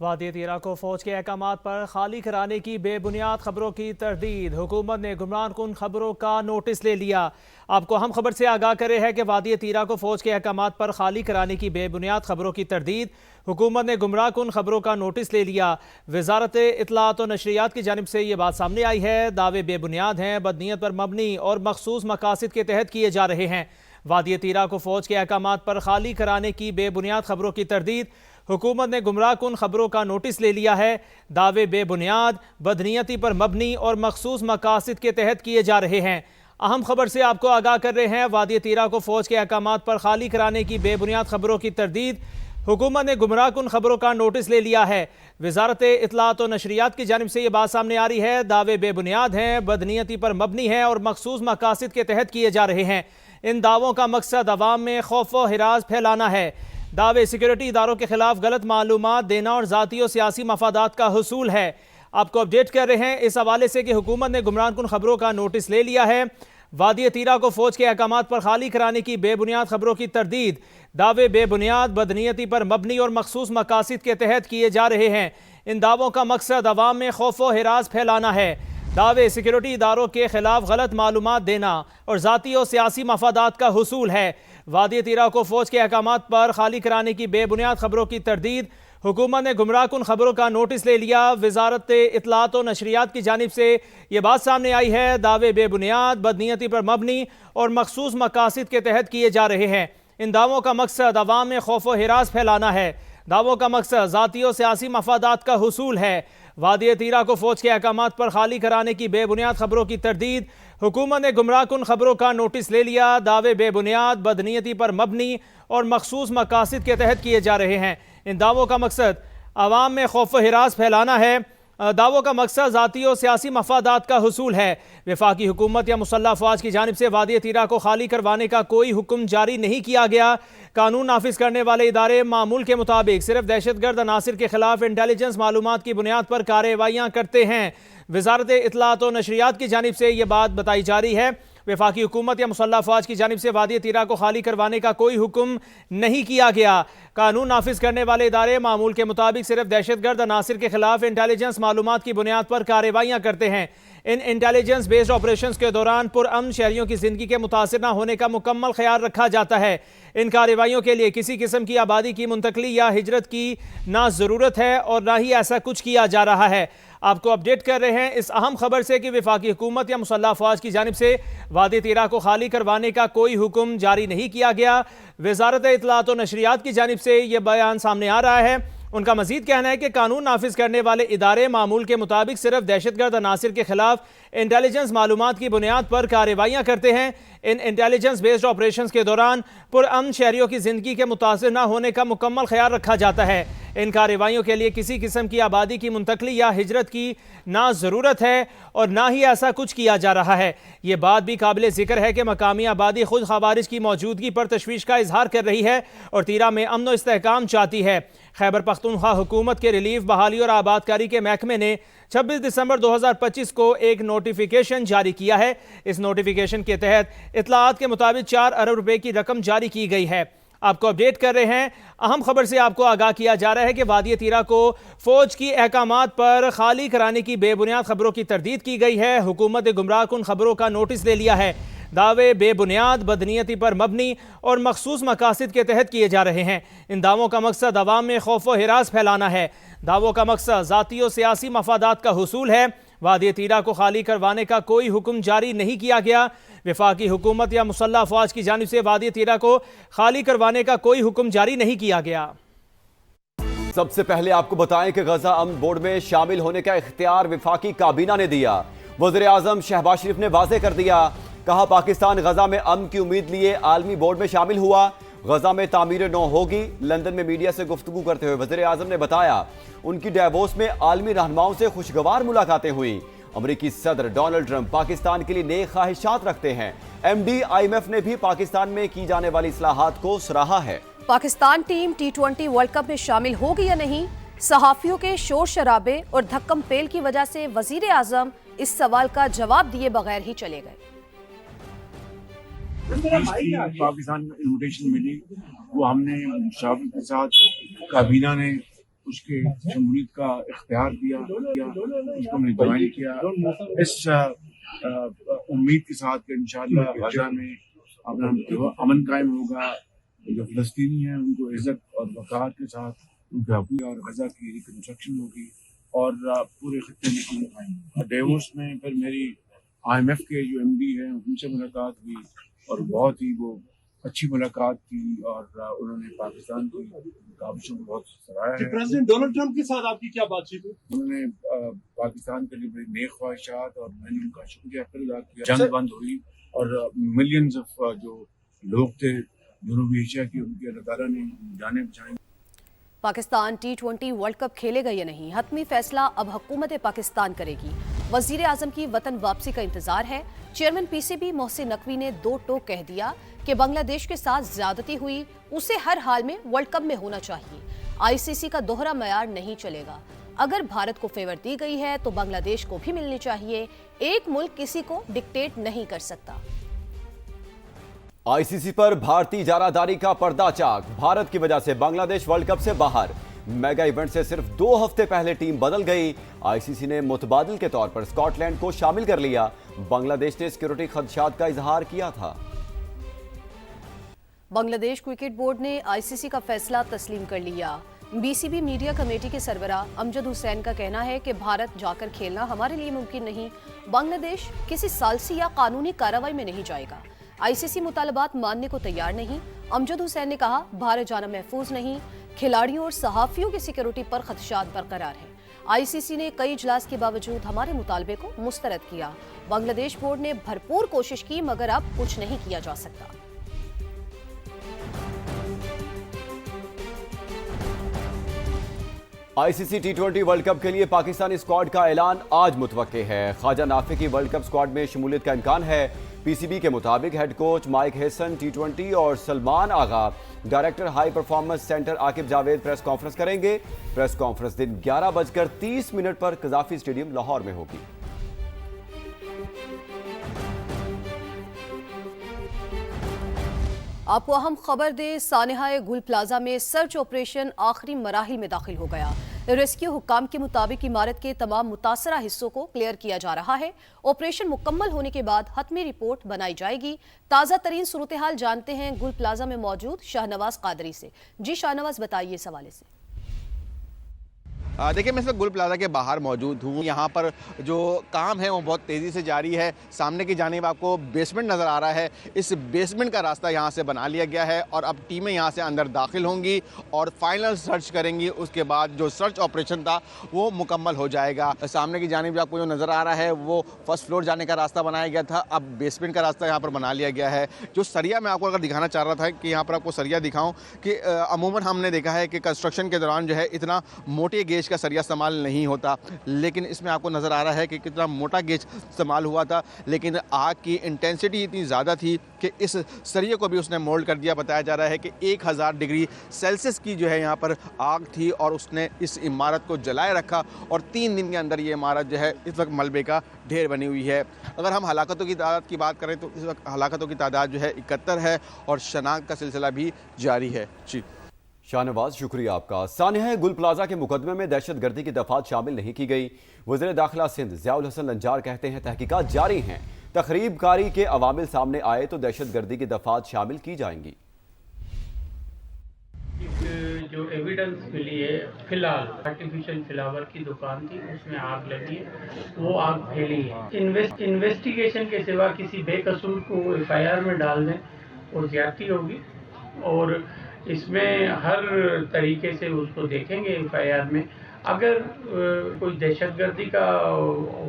वादी तीरा को फौज के अहकामात पर खाली कराने की बेबुनियाद खबरों की तरदीद। हुकूमत ने गुमराह कुन खबरों का नोटिस ले लिया। आपको हम खबर से आगाह कर रहे हैं कि वादी तीरा को फौज के अहकामात पर खाली कराने की बेबुनियाद खबरों की तरदीद। हुकूमत ने गुमराह कुन खबरों का नोटिस ले लिया। वजारत इत्तलात और नशरियात की जानिब से ये बात सामने आई है। दावे बेबुनियाद हैं, बदनीयत पर मबनी और मखसूस मकासद के तहत किए जा रहे हैं। वादी तीरा को फौज के अहकामात पर खाली कराने की बेबुनियाद खबरों की तरदीद। हुकूमत ने गुमराह कुन खबरों का नोटिस ले लिया है। दावे बेबुनियाद, बदनीयती पर मबनी और मखसूस मकासद के तहत किए जा रहे हैं। अहम खबर से आपको आगाह कर रहे हैं। वादी तीरा को फौज के अहकामात पर खाली कराने की बेबुनियाद खबरों की तरदीद। हुकूमत ने गुमराह कुन खबरों का नोटिस ले लिया है। वजारत इत्तलात और नशरियात की जानिब से ये बात सामने आ रही है। दावे बेबुनियाद हैं, बदनीयती पर मबनी है और मखसूस मकासद के तहत किए जा रहे हैं। इन दावों का मकसद अवाम में खौफ व हिरास फैलाना है। दावे सिक्योरिटी इदारों के खिलाफ गलत मालूमात देना और ज़ाती और सियासी मफादात का हुसूल है। आपको अपडेट कर रहे हैं इस हवाले से कि हुकूमत ने गुमराह कुन खबरों का नोटिस ले लिया है। वादी तीरा को फौज के अहकामात पर खाली कराने की बेबुनियाद खबरों की तरदीद। दावे बेबुनियाद, बदनीयती पर मबनी और मखसूस मकासद के तहत किए जा रहे हैं। इन दावों का मकसद अवाम में खौफ व हिरास फैलाना है। दावे सिक्योरिटी इदारों के खिलाफ गलत मालूमात देना और ज़ाती और सियासी मफादात का हुसूल है। वादी तीरा को फौज के अहकामात पर खाली कराने की बेबुनियाद खबरों की तरदीद। हुकूमत ने गुमराह कुन खबरों का नोटिस ले लिया। वजारत इत्तलात और नशरियात की जानिब से ये बात सामने आई है। दावे बेबुनियाद, बदनीयती पर मबनी और मखसूस मकासद के तहत किए जा रहे हैं। इन दावों का मकसद अवाम में खौफ व हिरास फैलाना है। दावों का मकसद ज़ाती और सियासी मफादात का हुसूल है। वादी तीरा को फौज के अहकामात पर खाली कराने की बेबुनियाद खबरों की तरदीद। हुकूमत ने गुमराह कुन खबरों का नोटिस ले लिया। दावे बेबुनियाद, बदनीयती पर मबनी और मखसूस मकासद के तहत किए जा रहे हैं। इन दावों का मकसद अवाम में खौफ व हिरास फैलाना है। दावों का मकसद ज़ाती और सियासी मफादात का हुसूल है। वफाकी हुकूमत या मुसल्लह अफवाज की जानिब से वादी तीरा को खाली करवाने का कोई हुक्म जारी नहीं किया गया। कानून नाफिज करने वाले इदारे मामूल के मुताबिक सिर्फ दहशतगर्द अनासिर के खिलाफ इंटेलिजेंस मालूमात की बुनियाद पर कार्रवाइयाँ करते हैं। वजारत इत्तलात और नशरियात की जानिब से ये बात बताई जा रही है। वफाकी हुकूमत या मुसल्लह अफवाज की जानिब से वादी तीरा को खाली करवाने का कोई हुक्म नहीं किया गया। कानून नाफिज करने वाले इदारे मामूल के मुताबिक सिर्फ दहशतगर्द अनासिर के खिलाफ इंटेलिजेंस मालूमात की बुनियाद पर कार्रवाइयाँ करते हैं। इन इंटेलिजेंस बेस्ड ऑपरेशंस के दौरान पुरअमन शहरियों की जिंदगी के मुतासिर न होने का मुकम्मल ख्याल रखा जाता है। इन कार्रवाइयों के लिए किसी किस्म की आबादी की मुंतकली या हिजरत की ना ज़रूरत है और ना ही ऐसा कुछ किया जा रहा है। आपको अपडेट कर रहे हैं इस अहम खबर से कि वफाकी हुकूमत या मुसल्लह अफवाज की जानिब से वादी तीरा को खाली करवाने का कोई हुक्म जारी नहीं किया गया। वजारत इत्तलात और नशरियात की जानिब से यह बयान सामने आ रहा है। उनका मजीद कहना है कि कानून नाफिज करने वाले इदारे मामूल के मुताबिक सिर्फ दहशतगर्द अनासिर के खिलाफ इंटेलिजेंस मालूमात की बुनियाद पर कार्रवाइयाँ करते हैं। इन इंटेलिजेंस बेस्ड ऑपरेशंस के दौरान पुरअमन शहरियों की जिंदगी के मुतासिर न होने का मुकम्मल ख्याल रखा जाता है। इन कार्रवाइयों के लिए किसी किस्म की आबादी की मुंतकली या हिजरत की ना ज़रूरत है और ना ही ऐसा कुछ किया जा रहा है। ये बात भी काबिल ज़िक्र है कि मकामी आबादी खुद खवारिज की मौजूदगी पर तशवीश का इजहार कर रही है और तीरा में अमन व इस्तेहकाम चाहती है। खैबर पख्तूनख्वा हुकूमत के रिलीफ, बहाली और आबादकारी के महकमे ने 26 दिसंबर 2025 को एक नोटिफिकेशन जारी किया है। इस नोटिफिकेशन के तहत इत्तलात के मुताबिक 4 अरब रुपए की रकम जारी की गई है। आपको अपडेट कर रहे हैं। अहम खबर से आपको आगाह किया जा रहा है कि वादी तीरा को फौज की अहकामात पर खाली कराने की बेबुनियाद खबरों की तरदीद की गई है। हुकूमत ने गुमराह कुन खबरों का नोटिस ले लिया है। दावे बेबुनियाद, बदनीयती पर मबनी और मखसूस मकासद के तहत किए जा रहे हैं। इन दावों का मकसद अवाम में खौफ व हिरास फैलाना है। दावों का मकसद ज़ाती और सियासी मफादात का हुसूल है। वादी तीरा को खाली करवाने का कोई हुक्म जारी नहीं किया गया। वफाकी हुकूमत या मुसल्लह अफवाज की जानिब से वादी तीरा को खाली करवाने का कोई हुक्म जारी नहीं किया गया। सबसे पहले आपको बताएं कि गजा अमन बोर्ड में शामिल होने का इख्तियार वफाकी काबीना ने दिया। वज़ीर आज़म शहबाज शरीफ ने वाज़ेह कर दिया। कहा पाकिस्तान गजा में अमन की उम्मीद लिए आलमी बोर्ड में शामिल हुआ। गजा में तामीर नौ होगी। लंदन में मीडिया से गुफ्तगू करते हुए वज़ीर आज़म ने बताया उनकी डेवोस में आलमी रहनुमाओं से खुशगवार मुलाकातें हुई। अमरीकी सदर डोनाल्ड ट्रंप पाकिस्तान के लिए नेक ख्वाहिशात रखते हैं। MD IMF ने भी पाकिस्तान में की जाने वाली इस्लाहात को सराहा है। Pakistan team T20 world cup में शामिल होगी या नहीं, सहाफियों के शोर शराबे और धक्कम पेल की वजह से वजीर आजम इस सवाल का जवाब दिए बगैर ही चले गए। पाकिस्तान में इन्विटेशन मिली, वो हमने शाह के साथ काबीना ने उसके शमूलियत का इख्तियार दिया, उसको हमने ज्वाइन किया इस उम्मीद के साथ कि इंशाअल्लाह गजा में अपना अमन कायम होगा, जो फ़लस्तीनी हैं उनको इज्जत और वक़ार के साथ उनके हकूक़ और गजा की रिकंस्ट्रक्शन होगी और पूरे खत्ते में अमन कायम होगा। डेवोस में फिर मेरी IMF के जो MD हैं उनसे मुलाकात हुई और बहुत ही वो अच्छी मुलाकात थी और उन्होंने पाकिस्तान की काविशों को बहुत सराहा है। प्रेसिडेंट डोनाल्ड ट्रंप के साथ आपकी क्या बातचीत हुई? उन्होंने पाकिस्तान के लिए बड़ी नेक ख्वाहिशात और मैंने उनका शुक्रिया अदा किया। जंग बंद हुई और मिलियंस ऑफ जो लोग थे जनूबी एशिया की, उनकी अल्लाह ताला ने जाने बचाई। पाकिस्तान T20 वर्ल्ड कप खेलेगा या नहीं, हतमी फैसला अब हुकूमत पाकिस्तान करेगी। वजीर आजम की वतन वापसी का इंतजार है। चेयरमैन PCB मोहसिन नकवी ने दो टोक कह दिया कि बांग्लादेश के साथ ज्यादती हुई, उसे हर हाल में वर्ल्ड कप में होना चाहिए। ICC का दोहरा मयार नहीं चलेगा। अगर भारत को फेवर दी गई है तो बांग्लादेश को भी मिलनी चाहिए। एक मुल्क किसी को डिक्टेट नहीं कर सकता। ICC पर भारतीय इजारादारी का पर्दा चाक। भारत की वजह से बांग्लादेश वर्ल्ड कप से बाहर। मेगा इवेंट से सिर्फ 2 हफ्ते पहले टीम बदल गई। ICC ने मुतबादिल के तौर पर स्कॉटलैंड को शामिल कर लिया। बांग्लादेश ने सिक्योरिटी खदशात का इजहार किया था। बांग्लादेश क्रिकेट बोर्ड ने ICC का फैसला तस्लीम कर लिया। BCB मीडिया कमेटी के सरबराह अमजद हुसैन का कहना है कि भारत जाकर खेलना हमारे लिए मुमकिन नहीं। बांग्लादेश किसी सालसी या कानूनी कार्रवाई में नहीं जाएगा। ICC मुतालबात मानने को तैयार नहीं। अमजद हुसैन ने कहा, भारत जाना महफूज नहीं। खिलाड़ियों और सहाफियों की सिक्योरिटी पर खदशात बरकरार है। ICC ने कई इजलास के बावजूद हमारे मुतालबे को मुस्तरद किया। बांग्लादेश बोर्ड ने भरपूर कोशिश की मगर अब कुछ नहीं किया जा सकता। ICC T20 वर्ल्ड कप के लिए पाकिस्तानी स्क्वाड का ऐलान आज मुतवक्के है। ख्वाजा नाफी की वर्ल्ड कप स्क्वाड में शमूलियत का इम्कान है। PCB के मुताबिक head coach mic Hesson T20 और Salman Agha director high performance centre Aqib Javed press conference करेंगे। प्रेस कॉन्फ्रेंस दिन 11:30 पर कजाफी स्टेडियम लाहौर में होगी। आपको अहम खबर दे, सानेहाए गुल प्लाजा में सर्च ऑपरेशन आखिरी मराहिल में दाखिल हो गया। रेस्क्यू हुक्काम के मुताबिक इमारत के तमाम मुतासरा हिस्सों को क्लियर किया जा रहा है। ऑपरेशन मुकम्मल होने के बाद हतमी रिपोर्ट बनाई जाएगी। ताज़ा तरीन सूरत हाल जानते हैं गुल प्लाजा में मौजूद शाहनवाज कादरी से। जी शाहनवाज, बताइए इस हवाले से। देखिए, मैं इस वक्त गुल प्लाजा के बाहर मौजूद हूँ। यहाँ पर जो काम है वो बहुत तेज़ी से जारी है। सामने की जानिब आपको बेसमेंट नज़र आ रहा है। इस बेसमेंट का रास्ता यहाँ से बना लिया गया है और अब टीमें यहाँ से अंदर दाखिल होंगी और फाइनल सर्च करेंगी। उसके बाद जो सर्च ऑपरेशन था वो मुकम्मल हो जाएगा। सामने की जानिब आपको जो नज़र आ रहा है वो फर्स्ट फ्लोर जाने का रास्ता बनाया गया था, अब बेसमेंट का रास्ता यहाँ पर बना लिया गया है। जो सरिया मैं आपको अगर दिखाना चाह रहा था कि यहाँ पर आपको सरिया दिखाऊँ कि अमूमन हमने देखा है कि कंस्ट्रक्शन के दौरान जो है इतना मोटे गेज का सरिया इस्तेमाल नहीं होता, लेकिन इसमें आपको नज़र आ रहा है कि कितना मोटा गेज इस्तेमाल हुआ था। लेकिन आग की इंटेंसिटी इतनी ज़्यादा थी कि इस सरिये को भी उसने मोल्ड कर दिया। बताया जा रहा है कि 1000 डिग्री सेल्सियस की जो है यहाँ पर आग थी और उसने इस इमारत को जलाए रखा और 3 दिन के अंदर ये इमारत जो है इस वक्त मलबे का ढेर बनी हुई है। अगर हम हलाकतों की तादाद की बात करें तो इस वक्त हलाकतों की तादाद जो है 71 है और शनाख्त का सिलसिला भी जारी है। जी शाहनवाज, शुक्रिया आपका। सानेहा गुल प्लाजा के मुकदमे में दहशतगर्दी की दफात शामिल नहीं की गई। वज़ीर दाखिला सिंध ज़ियाउल हसन लंजार कहते हैं तहकीकात जारी हैं। तखरीबकारी के अवामिल सामने आए तो दहशतगर्दी की दफात शामिल की जाएंगी। जो एविडेंस मिली है, फिलहाल आर्टिफिशियल फ्लावर की दुकान थी, उसमें आग लगी है, वो आग फैली है। इन्वेस्टिगेशन के सिवा किसी बेकसूर को FIR में डाल दें वो ज्यादती होगी और इसमें हर तरीके से उसको देखेंगे। FIR में अगर कोई दहशतगर्दी का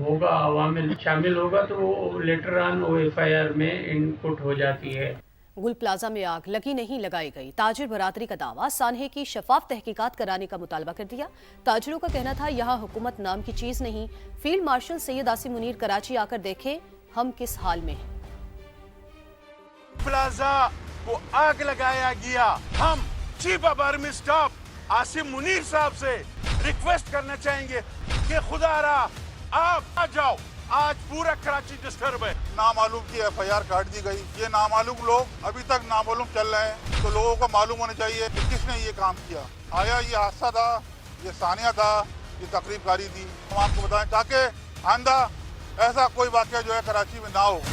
होगा, अवामिल शामिल होगा तो वो लेटर ऑन वो FIR में इनपुट हो जाती है। गुल प्लाजा में आग लगी नहीं लगाई गई। ताजिर बरादरी का दावा, सानहे की शफाफ तहकीकात कराने का मुतालबा कर दिया। ताजिरों का कहना था यहाँ हुकूमत नाम की चीज नहीं। फील्ड मार्शल सैयद आसिम मुनीर कराची आकर देखें हम किस हाल में हैं। प्लाजा को आग लगाया गया। हम chief of army staff Asim Munir साहब से रिक्वेस्ट करना चाहेंगे कि खुदारा आप आ जाओ। आज पूरा कराची डिस्टर्ब है। नामालूम की FIR काट दी गई। ये नामालूम लोग अभी तक नामालूम चल रहे हैं, तो लोगों को मालूम होना चाहिए कि किसने ये काम किया। आया ये हादसा था ये सानिया था, ये तकरीबकारी थी। हम आपको बताएं ताकि आइंदा ऐसा कोई वाकया जो है कराची में ना हो।